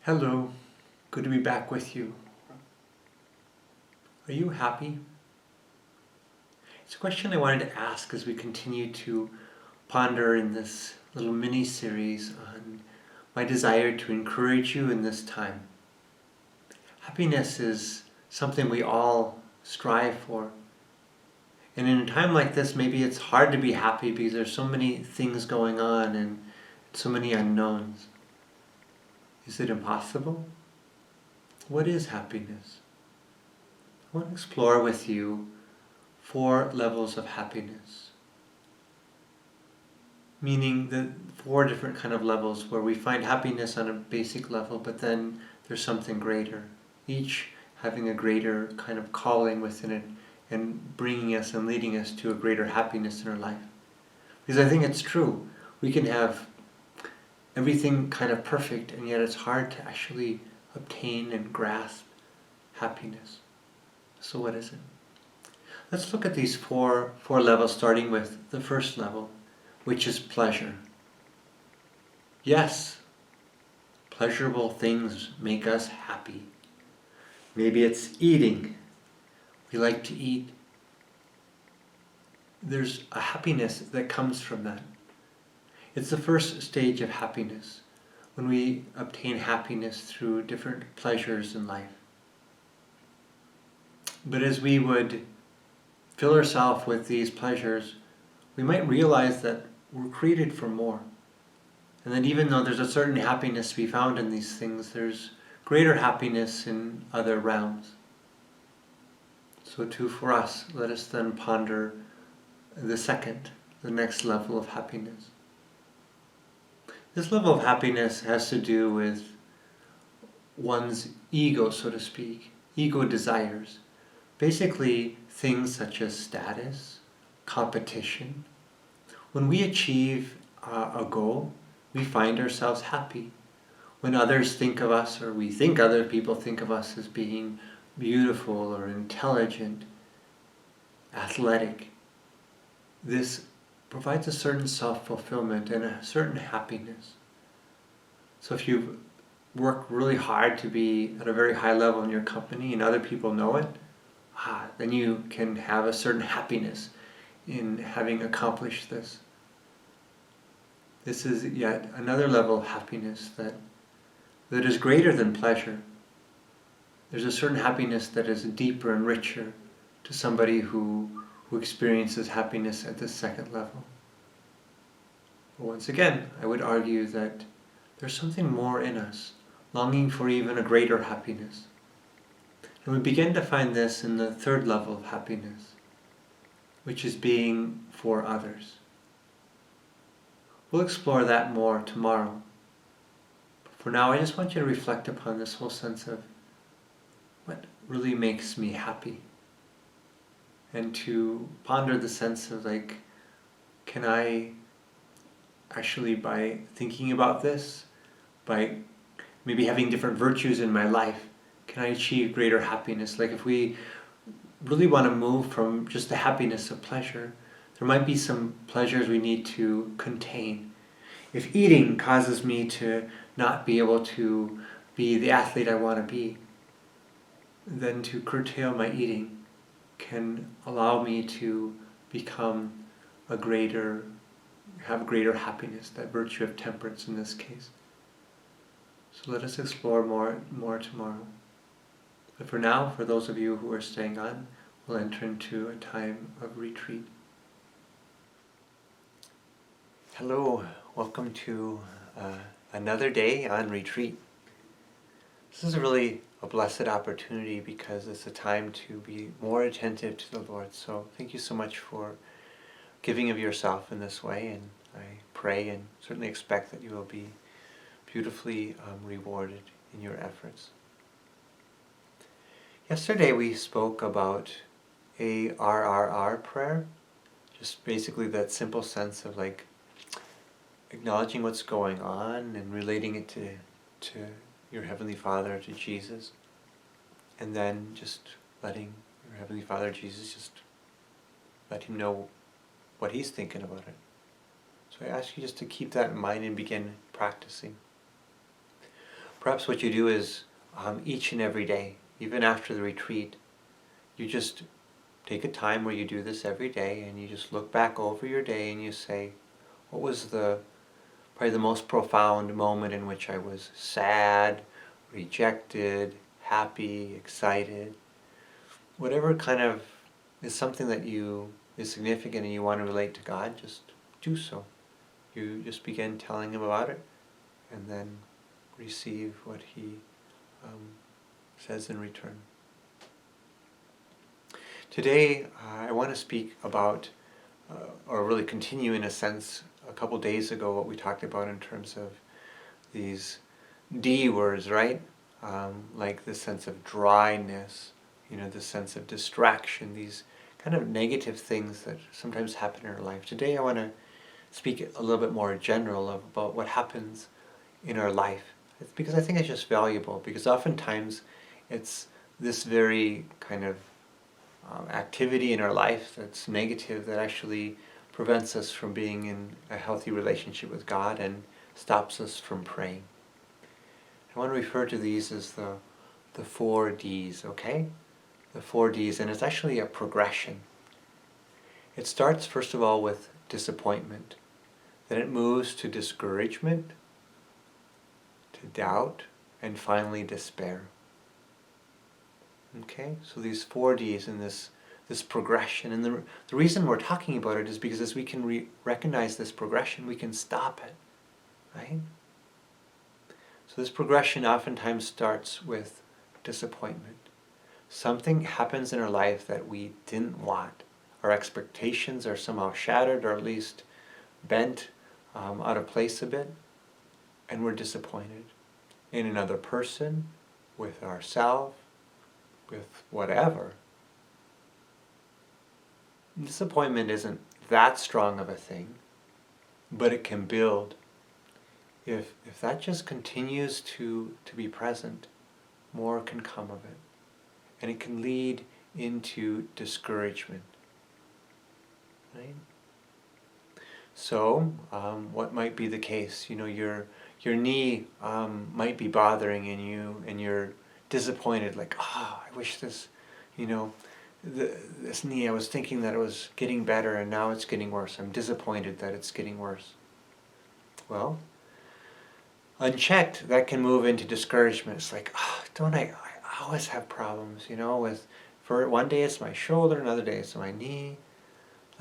Hello, good to be back with you. Are you happy? It's a question I wanted to ask as we continue to ponder in this little mini series on my desire to encourage you in this time. Happiness is something we all strive for. And in a time like this, maybe it's hard to be happy because there's so many things going on and so many unknowns. Is it impossible? What is happiness? I want to explore with you 4 levels of happiness. Meaning the 4 different kind of levels where we find happiness on a basic level, but then there's something greater. Each having a greater kind of calling within it and bringing us and leading us to a greater happiness in our life. Because I think it's true. We can have everything kind of perfect, and yet it's hard to actually obtain and grasp happiness. So what is it? Let's look at these four levels, starting with the first level, which is pleasure. Yes, pleasurable things make us happy. Maybe it's eating. We like to eat. There's a happiness that comes from that. It's the first stage of happiness, when we obtain happiness through different pleasures in life. But as we would fill ourselves with these pleasures, we might realize that we're created for more. And that even though there's a certain happiness to be found in these things, there's greater happiness in other realms. So too for us, let us then ponder the next level of happiness. This level of happiness has to do with one's ego, so to speak, ego desires. Basically, things such as status, competition. When we achieve a goal, we find ourselves happy. When others think of us, or we think other people think of us as being beautiful or intelligent, athletic, this provides a certain self-fulfillment and a certain happiness. So if you've worked really hard to be at a very high level in your company and other people know it, then you can have a certain happiness in having accomplished this. This is yet another level of happiness that is greater than pleasure. There's a certain happiness that is deeper and richer to somebody who experiences happiness at the second level. But once again, I would argue that there's something more in us, longing for even a greater happiness. And we begin to find this in the third level of happiness, which is being for others. We'll explore that more tomorrow. But for now, I just want you to reflect upon this whole sense of what really makes me happy. And to ponder the sense of can I actually, by thinking about this, by maybe having different virtues in my life, can I achieve greater happiness? If we really want to move from just the happiness of pleasure, there might be some pleasures we need to contain. If eating causes me to not be able to be the athlete I want to be, then to curtail my eating can allow me to become have greater happiness, that virtue of temperance in this case. So let us explore more tomorrow. But for now, for those of you who are staying on, we'll enter into a time of retreat. Hello, welcome to another day on retreat. This is really a blessed opportunity because it's a time to be more attentive to the Lord. So thank you so much for giving of yourself in this way, and I pray and certainly expect that you will be beautifully rewarded in your efforts. Yesterday we spoke about a RRR prayer, just basically that simple sense of acknowledging what's going on and relating it to your Heavenly Father, to Jesus, and then just letting your Heavenly Father, Jesus, just let Him know what He's thinking about it. So I ask you just to keep that in mind and begin practicing. perhaps what you do is each and every day, even after the retreat, you just take a time where you do this every day and you just look back over your day and you say, what was probably the most profound moment in which I was sad, rejected, happy, excited, whatever kind of is something that is significant and you want to relate to God, just do so. You just begin telling Him about it and then receive what He says in return. Today, I want to speak about, or really continue in a sense, a couple days ago what we talked about in terms of these D words, right? Like the sense of dryness, the sense of distraction, these kind of negative things that sometimes happen in our life. Today I want to speak a little bit more general about what happens in our life. It's because I think it's just valuable, because oftentimes it's this very kind of activity in our life that's negative that actually prevents us from being in a healthy relationship with God and stops us from praying. I want to refer to these as the 4 Ds, okay? The 4 Ds, and it's actually a progression. It starts first of all with disappointment, then it moves to discouragement, to doubt, and finally despair. Okay, so these 4 Ds in this progression, and the reason we're talking about it is because as we can recognize this progression, we can stop it, right? So this progression oftentimes starts with disappointment. Something happens in our life that we didn't want. Our expectations are somehow shattered, or at least bent out of place a bit, and we're disappointed in another person, with ourselves, with whatever. Disappointment isn't that strong of a thing, but it can build. If that just continues to be present, more can come of it. And it can lead into discouragement. Right? So, what might be the case? Your knee might be bothering you, and you're disappointed, like, I wish this, this knee, I was thinking that it was getting better and now it's getting worse. I'm disappointed that it's getting worse. Well, unchecked, that can move into discouragement. It's like, don't I always have problems, for one day it's my shoulder, another day it's my knee.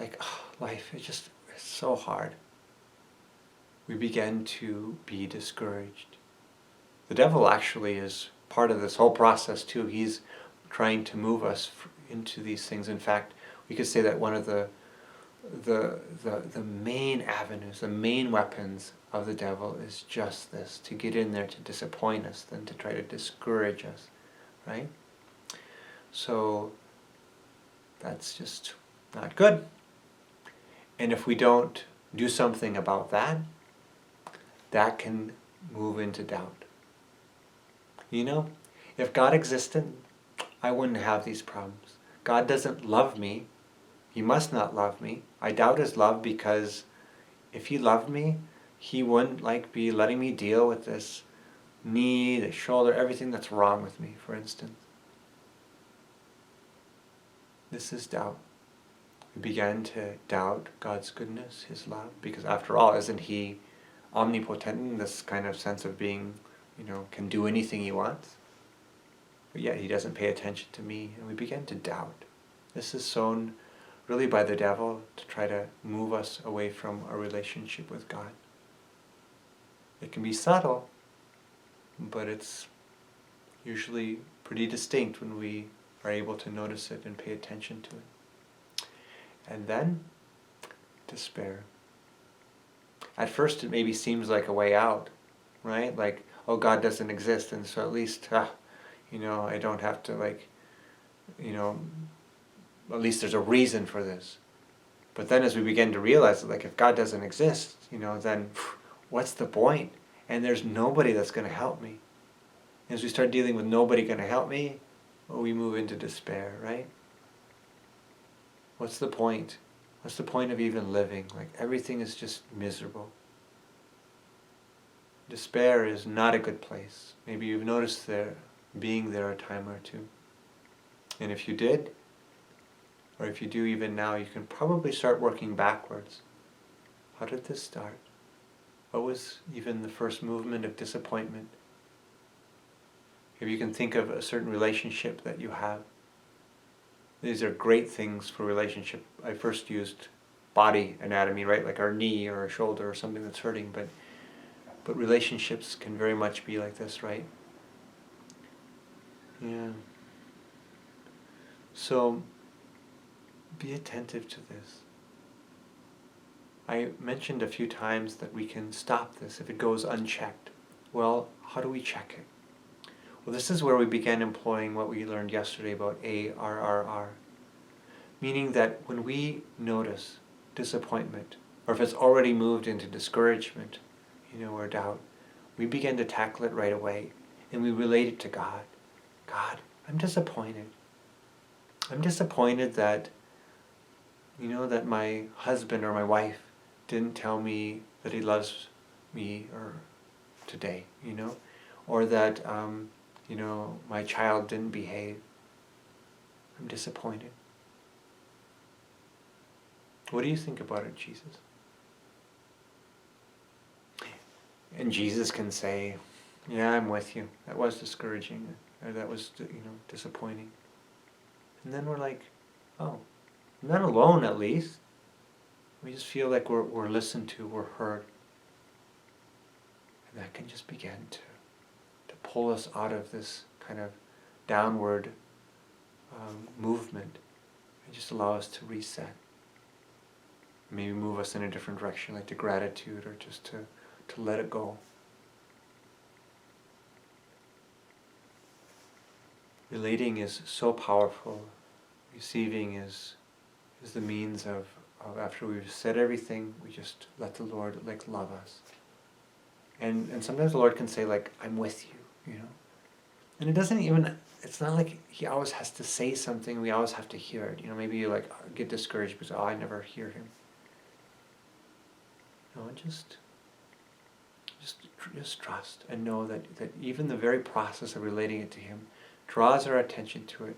Like, life, it's so hard. We begin to be discouraged. The devil actually is part of this whole process too. He's trying to move us into these things. In fact, we could say that one of the main avenues, the main weapons of the devil is just this, to get in there to disappoint us, then to try to discourage us, right? So that's just not good. And if we don't do something about that, that can move into doubt. If God existed, I wouldn't have these problems. God doesn't love me. He must not love me. I doubt His love, because if He loved me, He wouldn't be letting me deal with this knee, the shoulder, everything that's wrong with me, for instance. This is doubt. We began to doubt God's goodness, His love, because after all, isn't He omnipotent in this kind of sense of being, can do anything He wants? But yet He doesn't pay attention to me, and we begin to doubt. This is sown really by the devil to try to move us away from our relationship with God. It can be subtle, but it's usually pretty distinct when we are able to notice it and pay attention to it. And then, despair. At first it maybe seems like a way out, right? Like, God doesn't exist, and so at least, I don't have to, at least there's a reason for this. But then as we begin to realize that, if God doesn't exist, then what's the point? And there's nobody that's going to help me. As we start dealing with nobody going to help me, we move into despair, right? What's the point? What's the point of even living? Everything is just miserable. Despair is not a good place. Maybe you've noticed being there a time or two. And if you did, or if you do even now, you can probably start working backwards. How did this start? What was even the first movement of disappointment? If you can think of a certain relationship that you have. These are great things for relationship. I first used body anatomy, right? Like our knee or our shoulder or something that's hurting, but relationships can very much be like this, right? Yeah. So be attentive to this. I mentioned a few times that we can stop this if it goes unchecked. Well, how do we check it? Well, this is where we began employing what we learned yesterday about ARRR. Meaning that when we notice disappointment, or if it's already moved into discouragement, or doubt, we begin to tackle it right away, and we relate it to God. God, I'm disappointed. I'm disappointed that, that my husband or my wife didn't tell me that he loves me or today, or that, my child didn't behave. I'm disappointed. What do you think about it, Jesus? And Jesus can say, yeah, I'm with you. That was discouraging, or that was, disappointing. And then we're like, oh, I'm not alone at least. We just feel like we're listened to, we're heard. And that can just begin to pull us out of this kind of downward movement and just allow us to reset. Maybe move us in a different direction, like to gratitude, or just to let it go. Relating is so powerful. Receiving is the means of after we've said everything, we just let the Lord love us. And sometimes the Lord can say I'm with you, And it doesn't even, it's not like he always has to say something, we always have to hear it. Maybe you get discouraged because, I never hear him. No, just trust and know that even the very process of relating it to him draws our attention to it,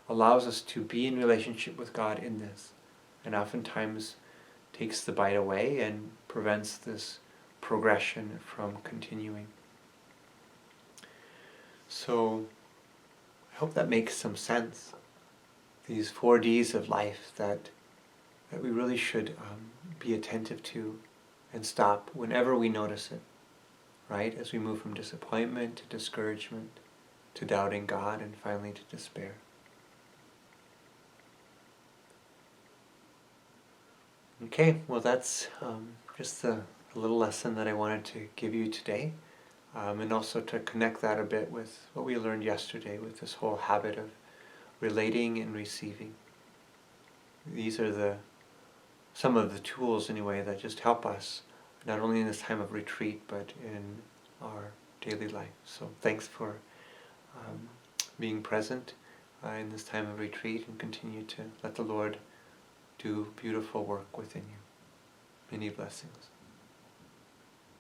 allows us to be in relationship with God in this, and oftentimes takes the bite away and prevents this progression from continuing. So I hope that makes some sense. These 4 Ds of life that we really should be attentive to and stop whenever we notice it, right? As we move from disappointment to discouragement to doubting God and finally to despair. Okay, well that's just a little lesson that I wanted to give you today, and also to connect that a bit with what we learned yesterday with this whole habit of relating and receiving. These are some of the tools anyway that just help us, not only in this time of retreat, but in our daily life. So thanks for being present in this time of retreat, and continue to let the Lord do beautiful work within you. Many blessings.